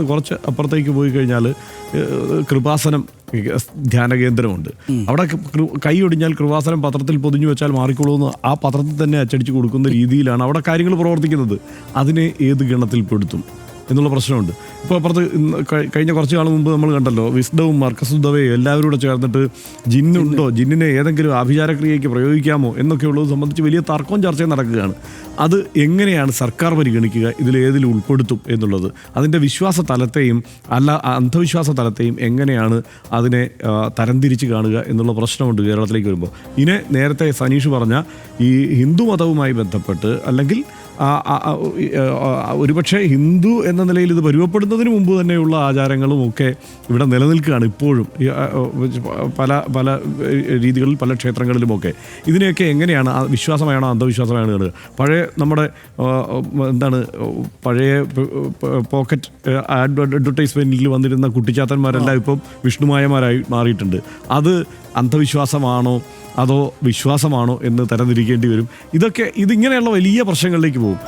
കുറച്ച് അപ്പുറത്തേക്ക് പോയി കഴിഞ്ഞാൽ കൃപാസനം ധ്യാന കേന്ദ്രമുണ്ട്. അവിടെ കൈ ഒടിഞ്ഞാൽ കൃപാസനം പത്രത്തിൽ പൊതിഞ്ഞു വെച്ചാൽ മാറിക്കൊള്ളുമെന്ന് ആ പത്രത്തിൽ തന്നെ അച്ചടിച്ച് കൊടുക്കുന്ന രീതിയിലാണ് അവിടെ കാര്യങ്ങൾ പ്രവർത്തിക്കുന്നത്. അതിനെ ഏത് ഗണത്തിൽ പെടുത്തും എന്നുള്ള പ്രശ്നമുണ്ട്. ഇപ്പോൾ അപ്പുറത്ത് കഴിഞ്ഞ കുറച്ച് കാലം മുമ്പ് നമ്മൾ കണ്ടല്ലോ, വിസ്ഡവും മർക്കസുദ്ധവയും എല്ലാവരും കൂടെ ചേർന്നിട്ട് ജിന്നുണ്ടോ, ജിന്നിനെ ഏതെങ്കിലും ആഭിചാരക്രിയയ്ക്ക് പ്രയോഗിക്കാമോ എന്നൊക്കെയുള്ളത് സംബന്ധിച്ച് വലിയ തർക്കവും ചർച്ചയും നടക്കുകയാണ്. അത് എങ്ങനെയാണ് സർക്കാർ പരിഗണിക്കുക, ഇതിലേതിൽ ഉൾപ്പെടുത്തും എന്നുള്ളത്, അതിൻ്റെ വിശ്വാസ തലത്തെയും അന്ധവിശ്വാസ തലത്തെയും എങ്ങനെയാണ് അതിനെ തരംതിരിച്ച് കാണുക എന്നുള്ള പ്രശ്നമുണ്ട് കേരളത്തിലേക്ക് വരുമ്പോൾ. ഇതിനെ നേരത്തെ സനീഷ് പറഞ്ഞ ഈ ഹിന്ദു മതവുമായി ബന്ധപ്പെട്ട്, അല്ലെങ്കിൽ ഒരുപക്ഷെ ഹിന്ദു എന്ന നിലയിൽ ഇത് പരുവപ്പെടുന്നതിന് മുമ്പ് തന്നെയുള്ള ആചാരങ്ങളും ഒക്കെ ഇവിടെ നിലനിൽക്കുകയാണ് ഇപ്പോഴും പല പല രീതികളിൽ പല ക്ഷേത്രങ്ങളിലുമൊക്കെ. ഇതിനെയൊക്കെ എങ്ങനെയാണ് വിശ്വാസമാണോ അന്ധവിശ്വാസമാണോ കാണുക? പഴയ നമ്മുടെ പഴയ പോക്കറ്റ് അഡ്വർടൈസ്മെൻറ്റിൽ വന്നിരുന്ന കുട്ടിച്ചാത്തന്മാരെല്ലാം ഇപ്പം വിഷ്ണുമായമാരായി മാറിയിട്ടുണ്ട്. അത് അന്ധവിശ്വാസമാണോ അതോ വിശ്വാസമാണോ എന്ന് തരംതിരിക്കേണ്ടി വരും. ഇതിങ്ങനെയുള്ള വലിയ പ്രശ്നങ്ങളിലേക്ക് പോകും.